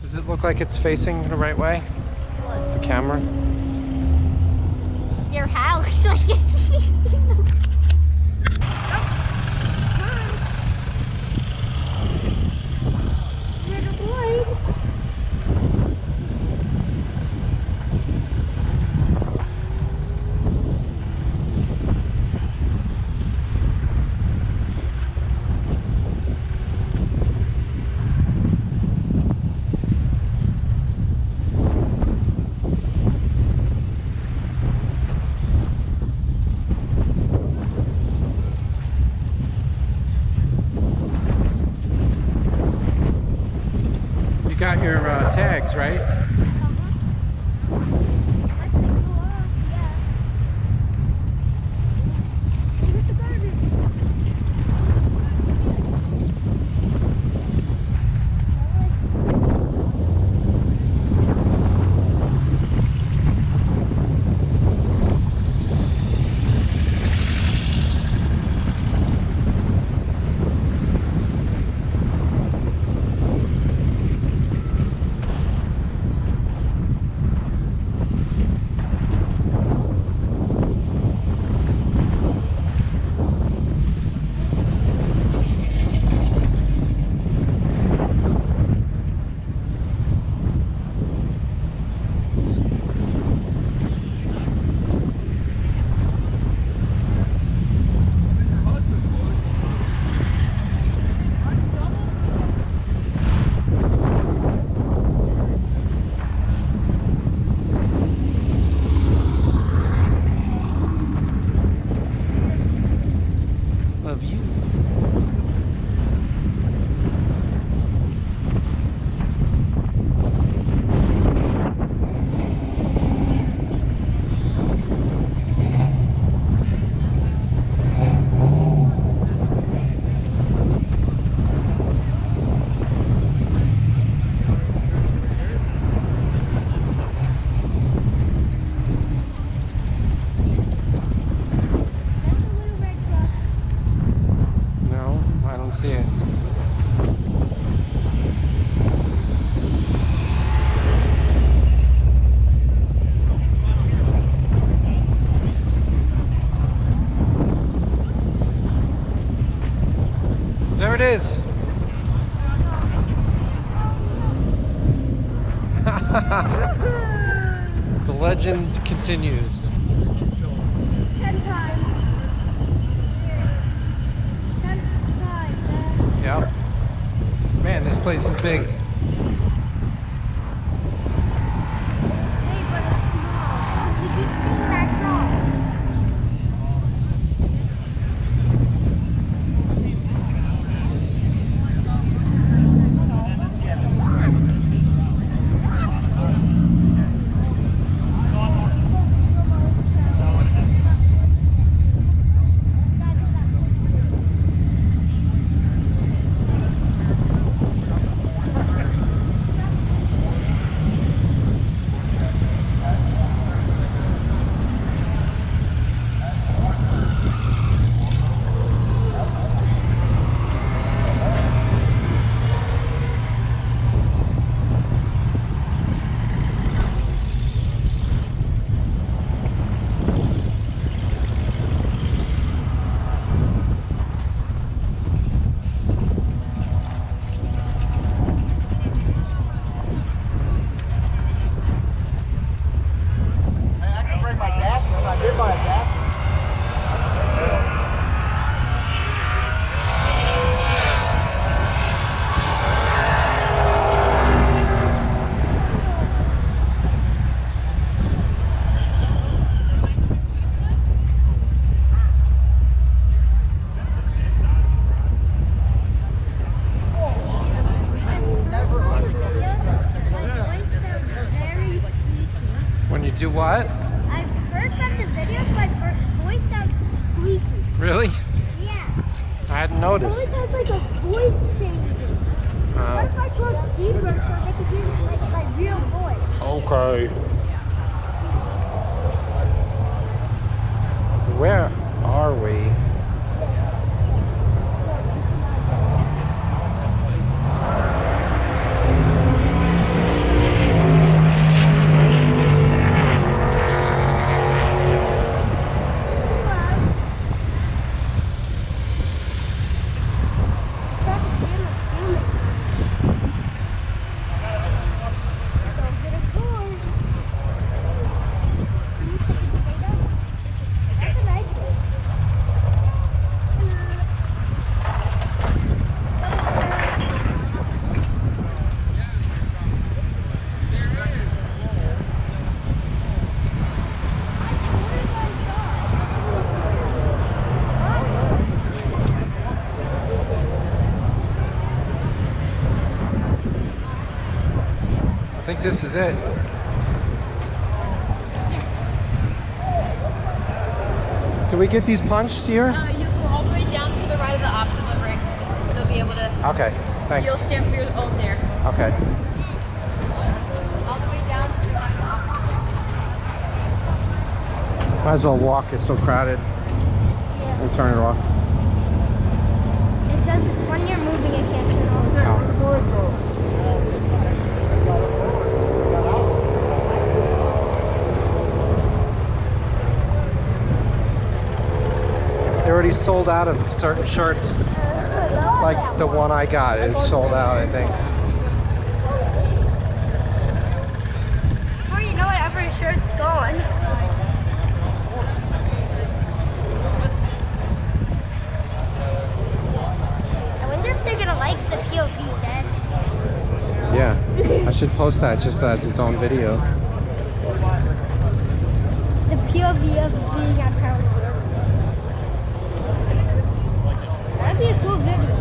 Does it look like it's facing the right way? The camera? Your house looks like it's facing the... You got your tags, right? Love you. No, I don't see it. There it is. The legend continues. 10 times. 10 times. Yep. Man, this place is big. Hey, but it's small. You keep seeing that drop. Do what? I've heard from the videos my voice sounds squeaky. Really? Yeah. I hadn't It noticed. always has like a voice changer. What if I talk deeper so they can hear like my real voice? Okay. Where are we? think this is it. Do we get these punched here? You go all the way down to the right of the optional ring. They'll be able to. Okay, thanks. You'll stamp your own there. Okay. All the way down to the right of the optional. Might as well walk, it's so crowded. Yeah. We'll turn it off. It doesn't, when you're moving, it can't turn off. They already sold out of certain shirts. Like the one I got is sold out, I think. Before you know it, every shirt's gone. I wonder if they're gonna like the POV, Dad. Yeah, I should post that just as its own video. The POV of being at Power. That'd be a cool video.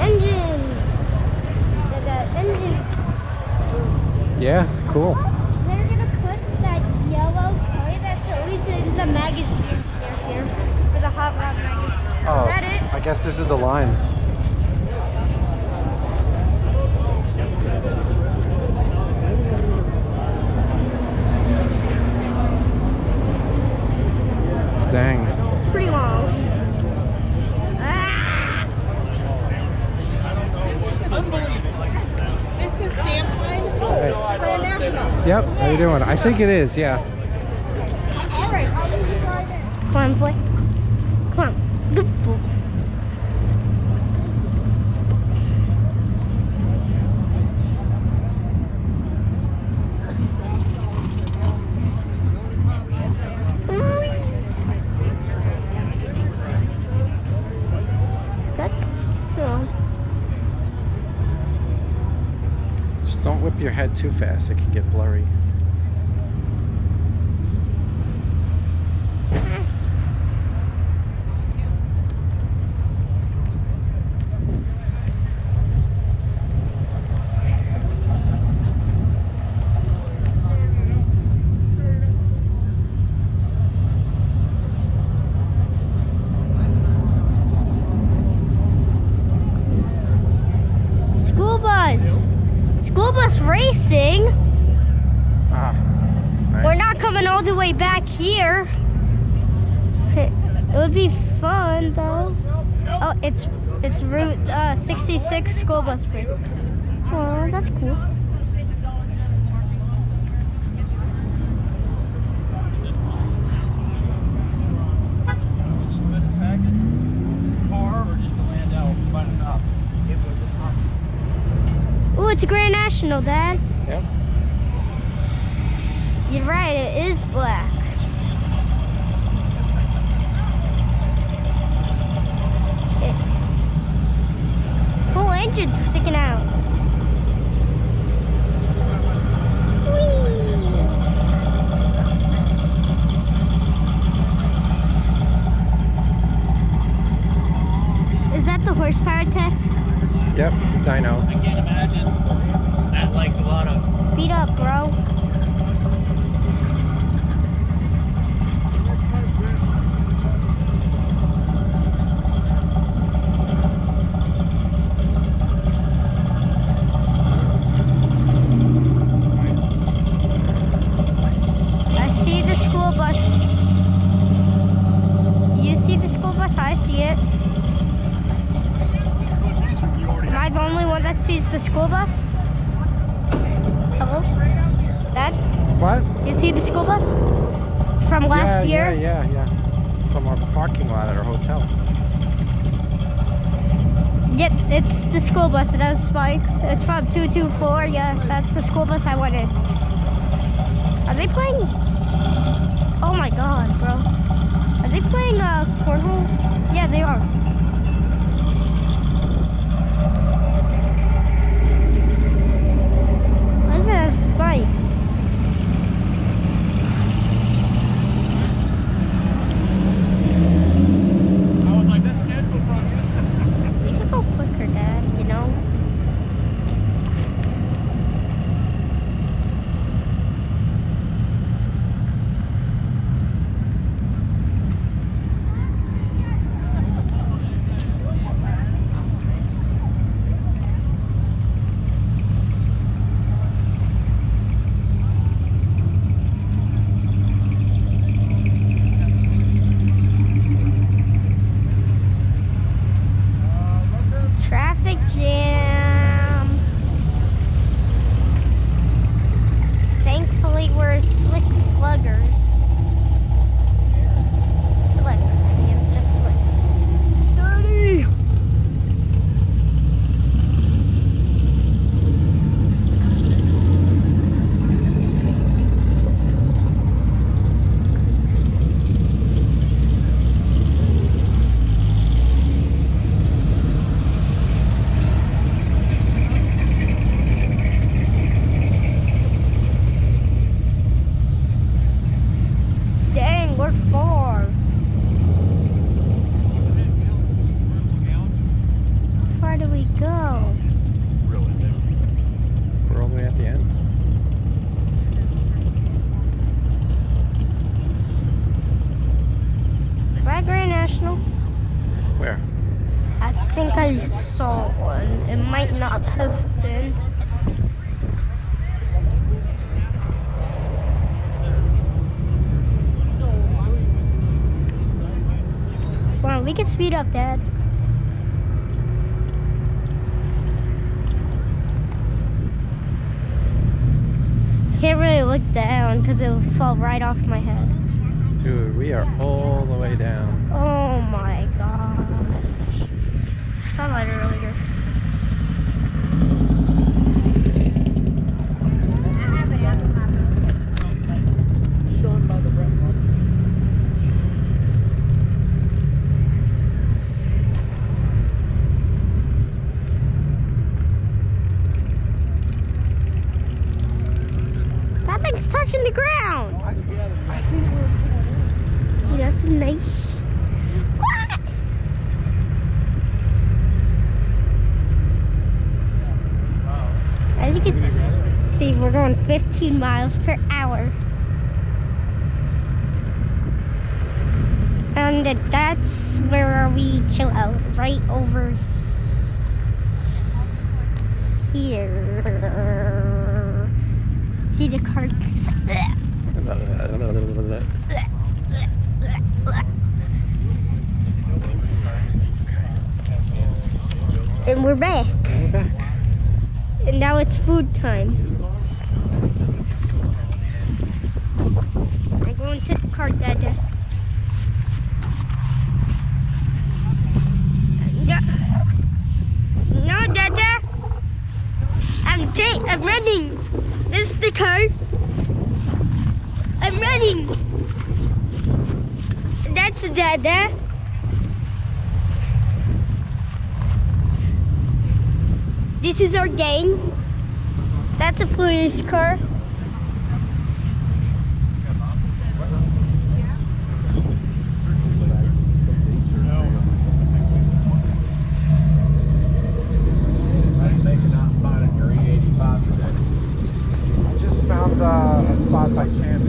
Engines! They got engines. Yeah, cool. They're gonna put that yellow toy that's always in the magazines here for the Hot Rod magazine. Oh, Is that it? I guess this is the line. Dang. It's pretty long. Ah! Is the stamp line? Hey. Plan National. Yep, how you doing? I think it is, yeah. Alright, I'll just drive it. Come on, boy. Come on. Good boy. Is that? No. Just don't whip your head too fast, it can get blurry. School bus racing. Ah, nice. We're not coming all the way back here. It would be fun though. Oh, it's Route 66 school bus racing. Oh, that's cool. Oh, it's a Grand National, Dad. Yep. You're right, it is black. It's full engine sticking out. Whee! Is that the horsepower test? Yep, dyno. I can't imagine. That likes a lot of. Speed up, bro. I see the school bus. Do you see the school bus? I see it. Am I the only one that sees the school bus? Hello? Dad? What? Do you see the school bus? From last year? Yeah. From our parking lot at our hotel. Yep, it's the school bus. It has spikes. It's from 224. Yeah, that's the school bus I went in. Are they playing? Oh my god, bro. Are they playing cornhole? Yeah, they are. Why does it have spikes? I was like, that's cancel from you. We could go quicker, Dad, you know? not have been. Well, we can speed up, Dad. Can't really look down because it will fall right off my head. Dude, we are all the way down. Oh my gosh. I saw that earlier. Shown by the red one. That thing's touching the ground. That's nice. As you can see, we're going 15 miles per hour. And that's where we chill out, right over here. See the cart? And we're back. And now it's food time. I'm going to the cart, Dada. No, Dada. I'm running. This is the cart. I'm running. That's Dada. This is our gang. That's a police car. I just found a spot by chance.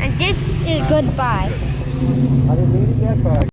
And this is goodbye. I didn't need it yet, but